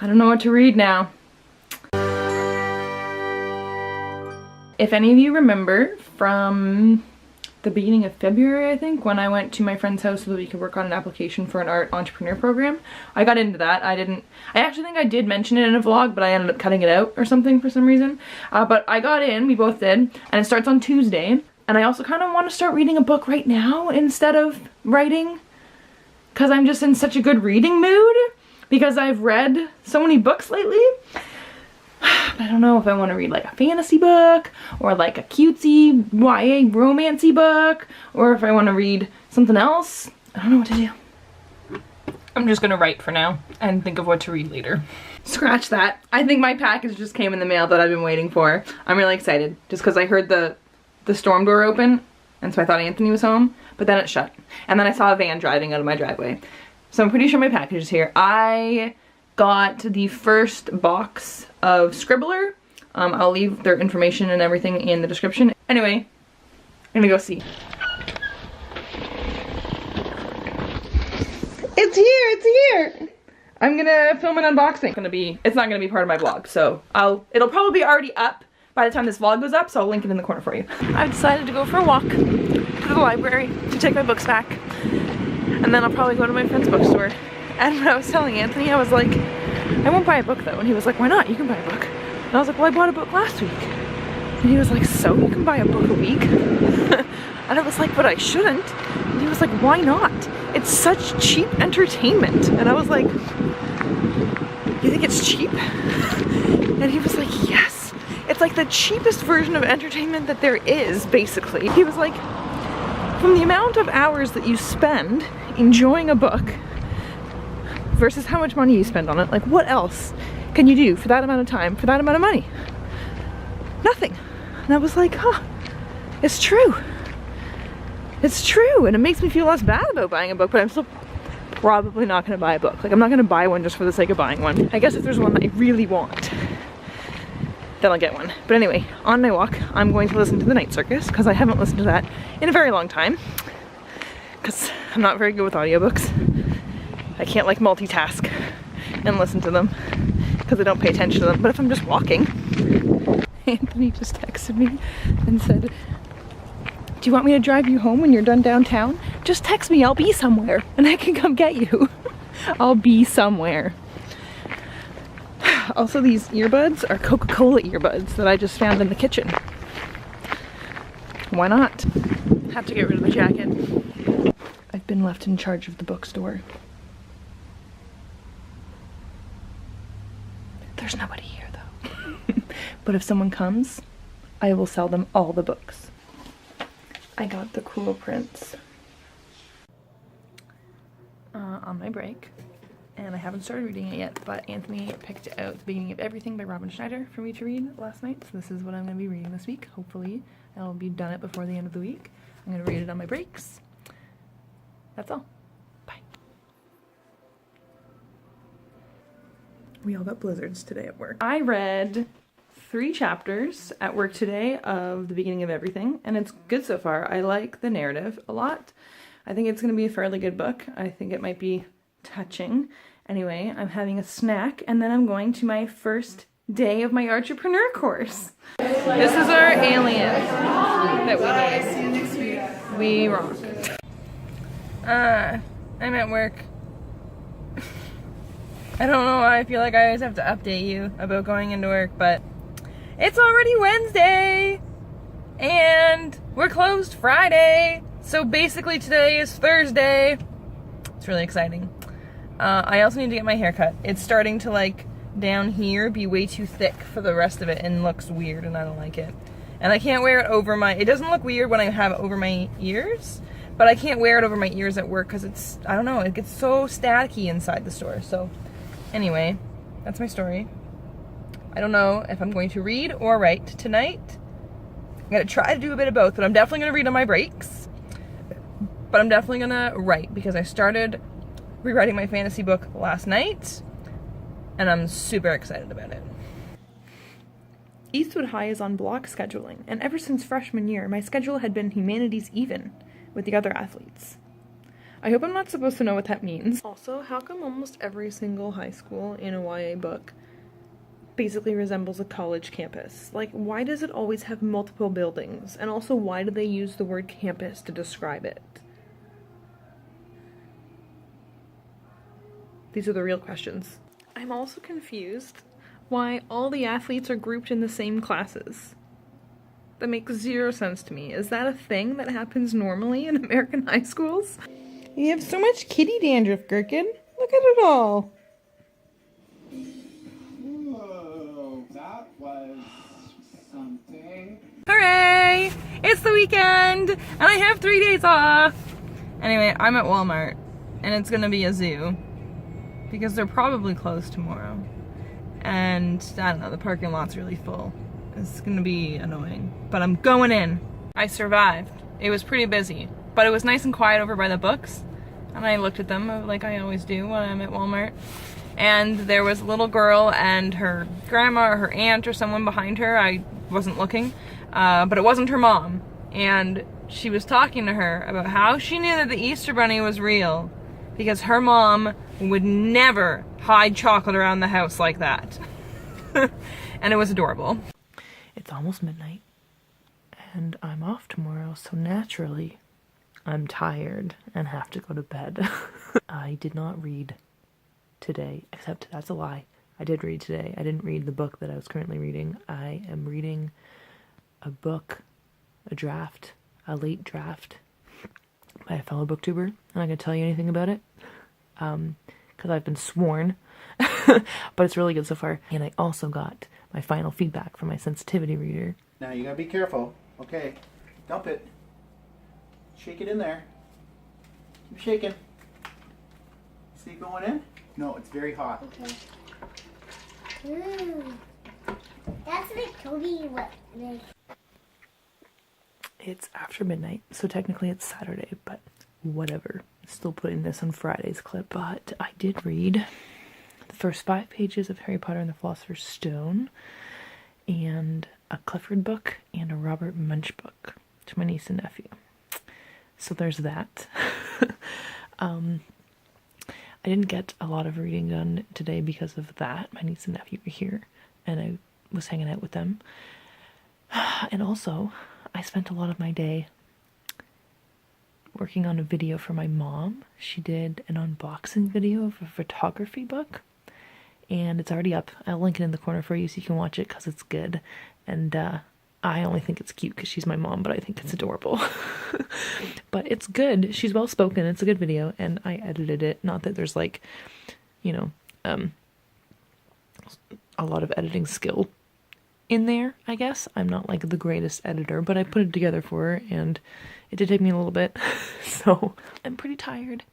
I don't know what to read now. If any of you remember from the beginning of February, I think, when I went to my friend's house so that we could work on an application for an art entrepreneur program, I got into that. I actually think I did mention it in a vlog, but I ended up cutting it out or something for some reason. But I got in, we both did, and it starts on Tuesday. And I also kind of want to start reading a book right now instead of writing, because I'm just in such a good reading mood, because I've read so many books lately. I don't know if I want to read like a fantasy book or like a cutesy YA romancy book, or if I want to read something else. I don't know what to do. I'm just gonna write for now and think of what to read later. Scratch that. I think my package just came in the mail that I've been waiting for. I'm really excited just because I heard the storm door open, and so I thought Anthony was home, but then it shut. And then I saw a van driving out of my driveway. So I'm pretty sure my package is here. I got the first box of Scribbler. I'll leave their information and everything in the description. Anyway, I'm gonna go see. It's here, it's here! I'm gonna film an unboxing. It's not gonna be part of my vlog, so it'll probably be already up by the time this vlog goes up, so I'll link it in the corner for you. I've decided to go for a walk to the library to take my books back, and then I'll probably go to my friend's bookstore. And when I was telling Anthony, I was like, I won't buy a book though. And he was like, why not? You can buy a book. And I was like, well, I bought a book last week. And he was like, so you can buy a book a week? And I was like, but I shouldn't. And he was like, why not? It's such cheap entertainment. And I was like, you think it's cheap? And he was like, yes. It's like the cheapest version of entertainment that there is, basically. He was like, from the amount of hours that you spend enjoying a book versus how much money you spend on it, like what else can you do for that amount of time, for that amount of money? Nothing. And I was like, huh, it's true. It's true, and it makes me feel less bad about buying a book, but I'm still probably not gonna buy a book. Like, I'm not gonna buy one just for the sake of buying one. I guess if there's one that I really want, then I'll get one. But anyway, on my walk, I'm going to listen to The Night Circus, because I haven't listened to that in a very long time, because I'm not very good with audiobooks. I can't like multitask and listen to them because I don't pay attention to them. But if I'm just walking, Anthony just texted me and said, do you want me to drive you home when you're done downtown? Just text me, I'll be somewhere and I can come get you. I'll be somewhere. Also, these earbuds are Coca-Cola earbuds that I just found in the kitchen. Why not? Have to get rid of the jacket. I've been left in charge of the bookstore. There's nobody here though. But if someone comes, I will sell them all the books. I got The Cruel Prince on my break, and I haven't started reading it yet, but Anthony picked out The Beginning of Everything by Robin Schneider for me to read last night, so this is what I'm going to be reading this week. Hopefully I'll be done it before the end of the week. I'm going to read it on my breaks. That's all. We all got blizzards today at work. I read 3 chapters at work today of The Beginning of Everything, and it's good so far. I like the narrative a lot. I think it's going to be a fairly good book. I think it might be touching. Anyway, I'm having a snack, and then I'm going to my first day of my entrepreneur course. This is our alien that we made. We rock. I'm at work. I don't know why I feel like I always have to update you about going into work, but it's already Wednesday and we're closed Friday, so basically today is Thursday. It's really exciting. I also need to get my hair cut. It's starting to like down here be way too thick for the rest of it and looks weird, and I don't like it. And I can't wear it over my, it doesn't look weird when I have it over my ears, but I can't wear it over my ears at work because it's, I don't know, it gets so staticky inside the store. So anyway, that's my story. I don't know if I'm going to read or write tonight. I'm going to try to do a bit of both, but I'm definitely going to read on my breaks. But I'm definitely going to write because I started rewriting my fantasy book last night and I'm super excited about it. Eastwood High is on block scheduling, and ever since freshman year, my schedule had been humanities even with the other athletes. I hope I'm not supposed to know what that means. Also, how come almost every single high school in a YA book basically resembles a college campus? Like, why does it always have multiple buildings? And also, why do they use the word campus to describe it? These are the real questions. I'm also confused why all the athletes are grouped in the same classes. That makes zero sense to me. Is that a thing that happens normally in American high schools? You have so much kitty dandruff, Gherkin. Look at it all. Whoa, that was something. Hooray! It's the weekend, and I have 3 days off. Anyway, I'm at Walmart, and it's gonna be a zoo, because they're probably closed tomorrow. And, I don't know, the parking lot's really full. It's gonna be annoying, but I'm going in. I survived. It was pretty busy, but it was nice and quiet over by the books, and I looked at them like I always do when I'm at Walmart. And there was a little girl and her grandma or her aunt or someone behind her. I wasn't looking, but it wasn't her mom. And she was talking to her about how she knew that the Easter Bunny was real because her mom would never hide chocolate around the house like that. And it was adorable. It's almost midnight, and I'm off tomorrow, so naturally, I'm tired and have to go to bed. I did not read today, except that's a lie. I did read today. I didn't read the book that I was currently reading. I am reading a book, a late draft by a fellow booktuber. I'm not gonna tell you anything about it, because I've been sworn, but it's really good so far. And I also got my final feedback from my sensitivity reader. Now you gotta be careful. Okay, dump it. Shake it in there. Keep shaking. See it going in? No, it's very hot. Okay. Ooh. That's like Toby what like. It's after midnight, so technically it's Saturday, but whatever. Still putting this on Friday's clip. But I did read the first 5 pages of Harry Potter and the Philosopher's Stone, and a Clifford book, and a Robert Munch book to my niece and nephew. So there's that. I didn't get a lot of reading done today because of that. My niece and nephew were here, and I was hanging out with them. And also, I spent a lot of my day working on a video for my mom. She did an unboxing video of a photography book, and it's already up. I'll link it in the corner for you so you can watch it because it's good. And I only think it's cute because she's my mom, but I think it's adorable. But it's good. She's well spoken. It's a good video, and I edited it. Not that there's like, you know, a lot of editing skill in there, I guess. I'm not like the greatest editor, but I put it together for her, and it did take me a little bit. So I'm pretty tired,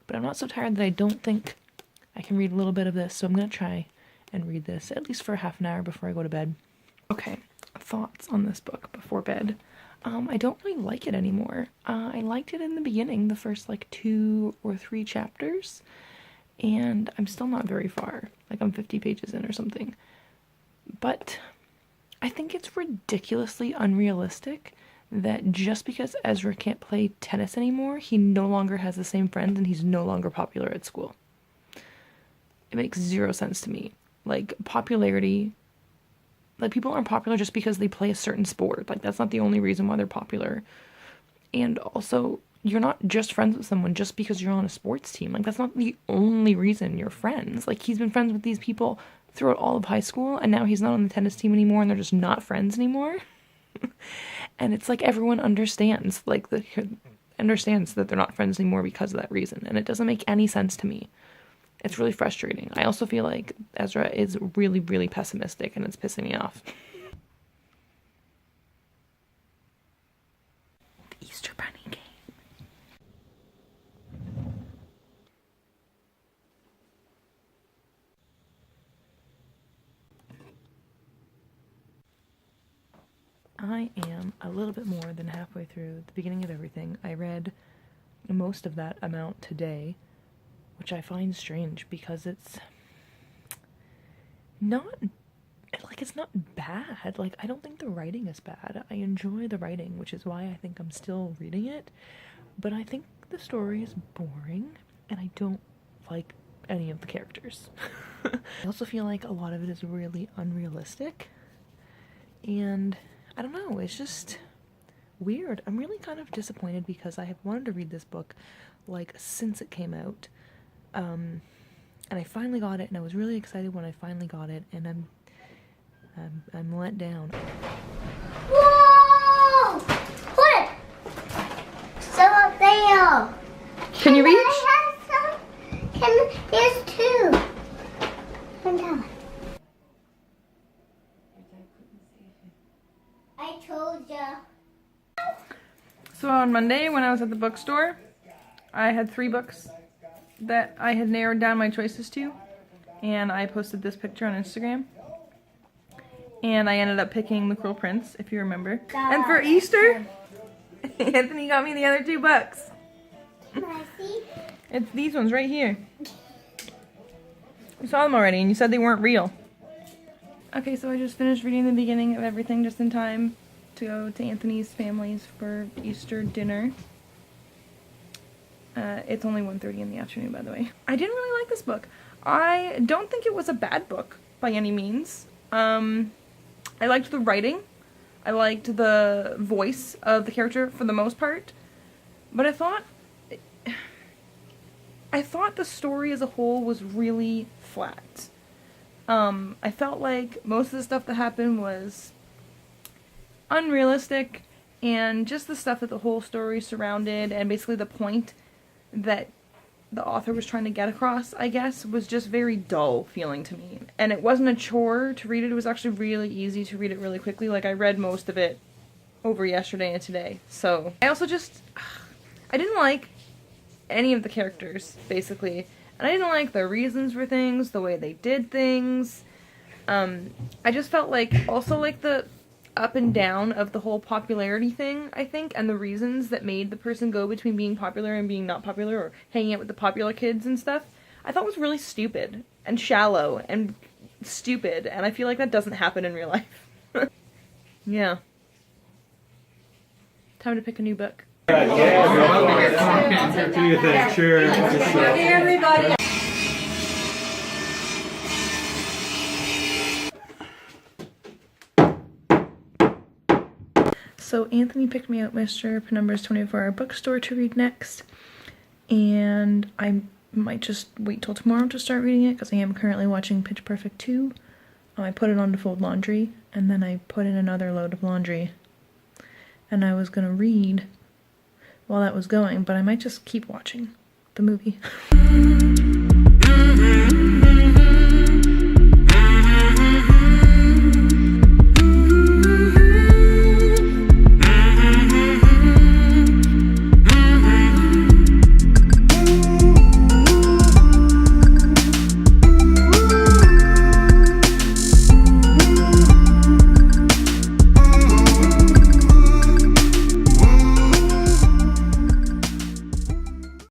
but I'm not so tired that I don't think I can read a little bit of this. So I'm going to try and read this at least for half an hour before I go to bed. Okay, thoughts on this book before bed. I don't really like it anymore. I liked it in the beginning, the first like 2 or 3 chapters, and I'm still not very far. Like I'm 50 pages in or something. But I think it's ridiculously unrealistic that just because Ezra can't play tennis anymore, he no longer has the same friends and he's no longer popular at school. It makes zero sense to me. Like, popularity, like, people aren't popular just because they play a certain sport. Like, that's not the only reason why they're popular. And also, you're not just friends with someone just because you're on a sports team. Like, that's not the only reason you're friends. Like, he's been friends with these people throughout all of high school, and now he's not on the tennis team anymore, and they're just not friends anymore. And it's like everyone understands, like, understands that they're not friends anymore because of that reason, and it doesn't make any sense to me. It's really frustrating. I also feel like Ezra is really, really pessimistic, and it's pissing me off. The Easter Bunny game. I am a little bit more than halfway through the beginning of everything. I read most of that amount today, which I find strange because it's not, like, it's not bad. Like, I don't think the writing is bad. I enjoy the writing, which is why I think I'm still reading it. But I think think the story is boring, and I don't like any of the characters. I also feel like a lot of it is really unrealistic, and I don't know, it's just weird. I'm really kind of disappointed because I have wanted to read this book like since it came out, and I finally got it, and I was really excited when I finally got it, and I'm let down. Whoa! What? So up there. Can you reach? I have some? There's two. Come down. I told ya. So on Monday, when I was at the bookstore, I had 3 books that I had narrowed down my choices to, and I posted this picture on Instagram. And I ended up picking The Cruel Prince, if you remember. And for Easter, Anthony got me the other 2 books. Can I see? It's these ones right here. You saw them already, and you said they weren't real. Okay, so I just finished reading the beginning of everything just in time to go to Anthony's family's for Easter dinner. It's only 1:30 in the afternoon, by the way. I didn't really like this book. I don't think it was a bad book by any means. I liked the writing. I liked the voice of the character for the most part. But I thought the story as a whole was really flat. I felt like most of the stuff that happened was unrealistic, and just the stuff that the whole story surrounded, and basically the point that the author was trying to get across, I guess, was just very dull feeling to me. And it wasn't a chore to read it. It was actually really easy to read it really quickly. Like, I read most of it over yesterday and today. So I also just, I didn't like any of the characters, basically. And I didn't like their reasons for things, the way they did things. I just felt like, also like the up and down of the whole popularity thing, I think, and the reasons that made the person go between being popular and being not popular, or hanging out with the popular kids and stuff, I thought was really stupid and shallow and stupid, and I feel like that doesn't happen in real life. Yeah. Time to pick a new book. Do you think? Sure. Hey, everybody. So Anthony picked me out Mr. Penumbra's 24-hour bookstore to read next, and I might just wait till tomorrow to start reading it, because I am currently watching Pitch Perfect 2. I put it on to fold laundry, and then I put in another load of laundry, and I was gonna read while that was going, but I might just keep watching the movie.